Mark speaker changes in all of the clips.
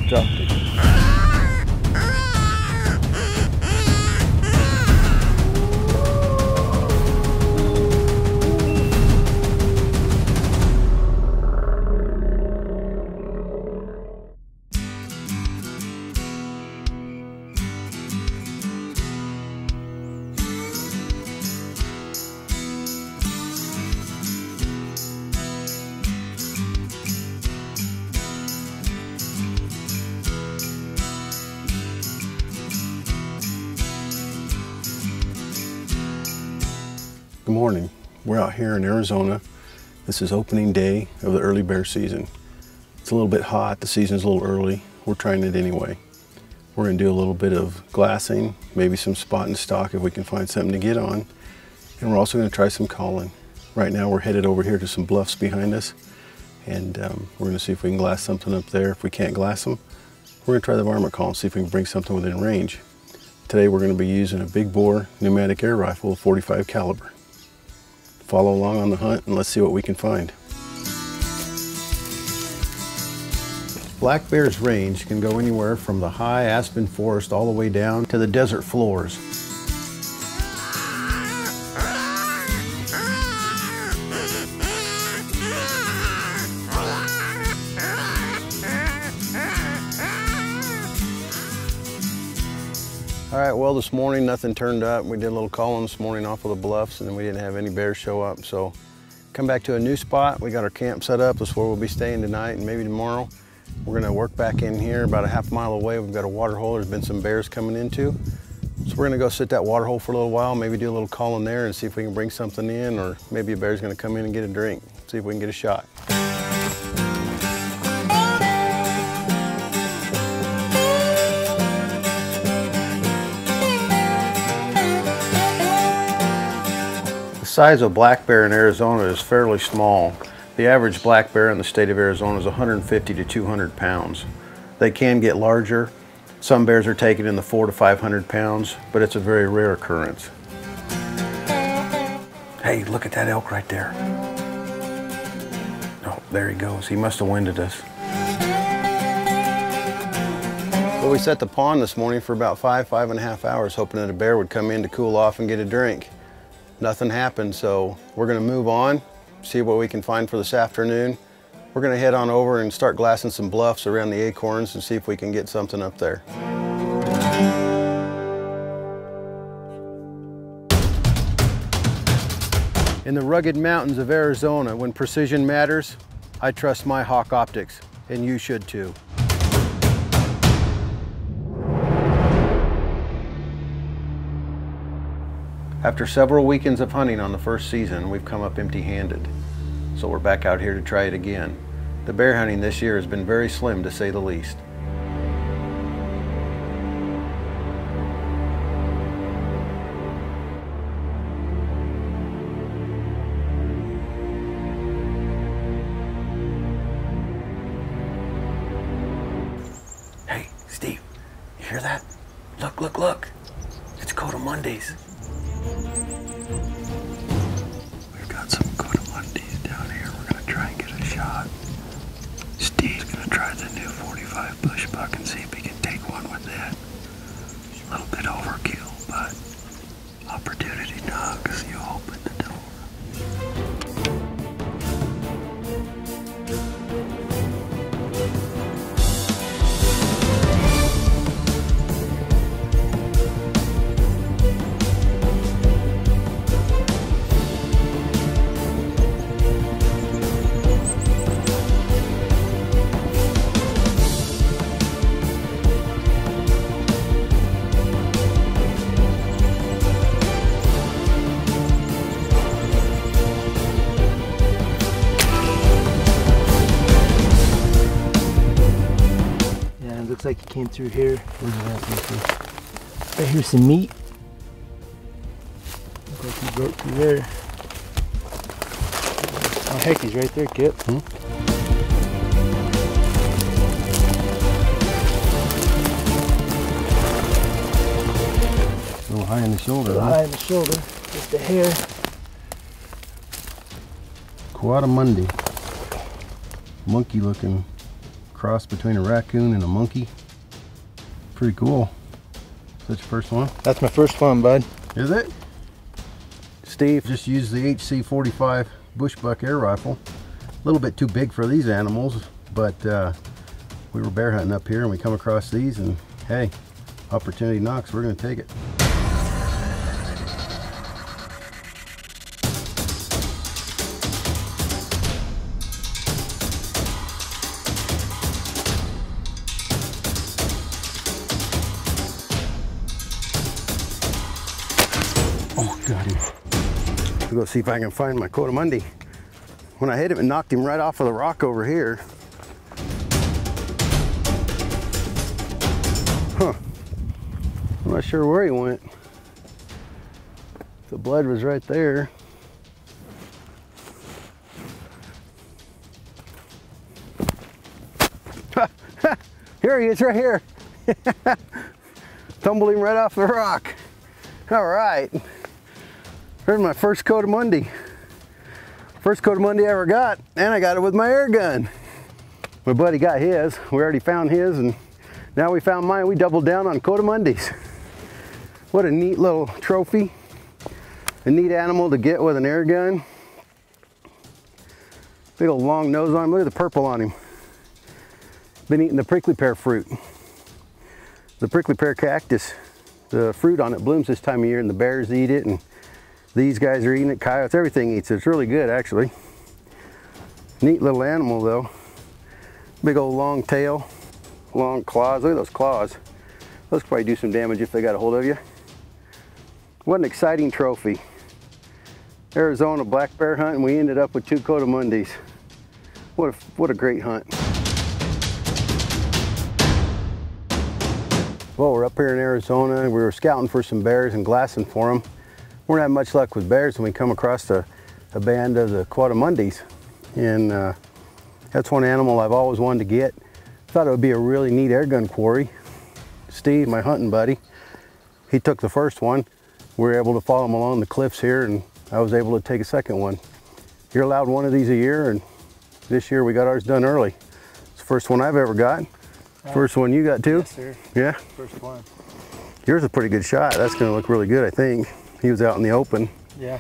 Speaker 1: dropped it. Good morning. We're out here in Arizona. This is opening day of the early bear season. It's a little bit hot, the season's a little early. We're trying it anyway. We're gonna do a little bit of glassing, maybe some spot and stalk if we can find something to get on. And we're also gonna try some calling. Right now we're headed over here to some bluffs behind us, and we're gonna see if we can glass something up there. If we can't glass them, we're gonna try the varmint call and see if we can bring something within range. Today we're gonna be using a big bore pneumatic air rifle of 45 caliber. Follow along on the hunt and let's see what we can find. Black bear's range can go anywhere from the high aspen forest all the way down to the desert floors. All right, well, this morning nothing turned up. We did a little calling this morning off of the bluffs, and then we didn't have any bears show up. So come back to a new spot. We got our camp set up. That's where we'll be staying tonight and maybe tomorrow. We're gonna work back in here about a half mile away. We've got a water hole there's been some bears coming into. So we're gonna go sit that water hole for a little while, maybe do a little calling there and see if we can bring something in, or maybe a bear's gonna come in and get a drink. See if we can get a shot. The size of black bear in Arizona is fairly small. The average black bear in the state of Arizona is 150 to 200 pounds. They can get larger. Some bears are taken in the 400 to 500 pounds, but it's a very rare occurrence. Hey, look at that elk right there. Oh, there he goes. He must have winded us. Well, we set the pond this morning for about 5.5 hours, hoping that a bear would come in to cool off and get a drink. Nothing happened, so we're gonna move on, see what we can find for this afternoon. We're gonna head on over and start glassing some bluffs around the acorns and see if we can get something up there. In the rugged mountains of Arizona, when precision matters, I trust my Hawk optics, and you should too. After several weekends of hunting on the first season, we've come up empty-handed. So we're back out here to try it again. The bear hunting this year has been very slim, to say the least. Hey, Steve, you hear that? Look, look, look. It's Kudamundi's. We've got some Kudamundis down here. We're gonna try and get a shot. Steve's gonna try the new 45 Bushbuck and see if he can take one with that. A little bit overkill, but opportunity knocks, you open the door.
Speaker 2: Looks like he came through here. Right here's some meat. Looks like he broke through there. Oh heck, he's right there, Kip. A
Speaker 1: little high in the shoulder.
Speaker 2: A little high in the shoulder. Just a hair.
Speaker 1: Kudamundi. Monkey looking Cross between a raccoon and a monkey. Pretty cool. Is that your first one?
Speaker 2: That's my first one, bud.
Speaker 1: Is it? Steve just used the HC-45 Bushbuck air rifle. A little bit too big for these animals, but we were bear hunting up here and we come across these, and hey, opportunity knocks, we're going to take it. Oh, got him. We'll go see if I can find my Kudamundi. When I hit him, it knocked him right off of the rock over here. Huh. I'm not sure where he went. The blood was right there. Here he is, right here. Tumbled him right off the rock. All right. Here's my first Kudamundi. First Kudamundi I ever got, and I got it with my air gun. My buddy got his. We already found his, and now we found mine. We doubled down on Kudamundis. What a neat little trophy. A neat animal to get with an air gun. Big old long nose on him. Look at the purple on him. Been eating the prickly pear fruit. The prickly pear cactus. The fruit on it blooms this time of year, and the bears eat it, and these guys are eating it, coyotes, everything eats it. It's really good, actually. Neat little animal, though. Big old long tail, long claws. Look at those claws. Those could probably do some damage if they got a hold of you. What an exciting trophy. Arizona black bear hunt, and we ended up with 2 Kudamundis. What a great hunt. Well, we're up here in Arizona, and we were scouting for some bears and glassing for them. We weren't having much luck with bears, and we come across a band of the Kudamundis. And that's one animal I've always wanted to get. Thought it would be a really neat airgun quarry. Steve, my hunting buddy, he took the first one. We were able to follow him along the cliffs here, and I was able to take a second one. You're allowed one of these a year, and this year we got ours done early. It's the first one I've ever got. First one you got too?
Speaker 2: Yes, sir.
Speaker 1: Yeah?
Speaker 2: First one.
Speaker 1: Yours is a pretty good shot. That's going to look really good, I think. He was out in the open.
Speaker 2: Yeah.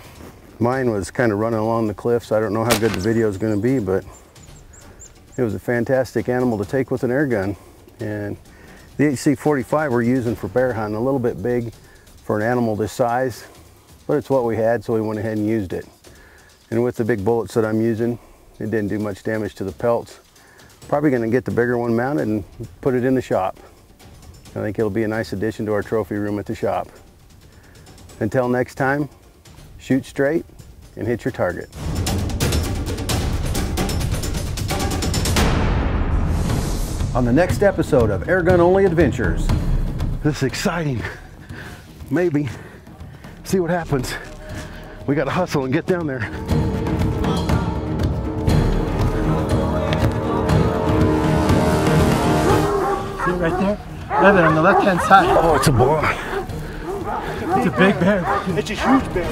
Speaker 1: Mine was kind of running along the cliffs. I don't know how good the video is going to be, but it was a fantastic animal to take with an air gun. And the HC-45 we're using for bear hunting, a little bit big for an animal this size, but it's what we had, so we went ahead and used it. And with the big bullets that I'm using, it didn't do much damage to the pelts. Probably going to get the bigger one mounted and put it in the shop. I think it'll be a nice addition to our trophy room at the shop. Until next time, shoot straight and hit your target. On the next episode of Airgun Only Adventures. This is exciting. Maybe. See what happens. We got to hustle and get down there.
Speaker 2: See it right there? Leather on the left-hand side.
Speaker 1: Oh, it's a boy.
Speaker 2: It's a big bear. It's a huge bear.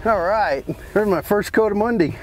Speaker 1: All right, there's my first Kudamundi.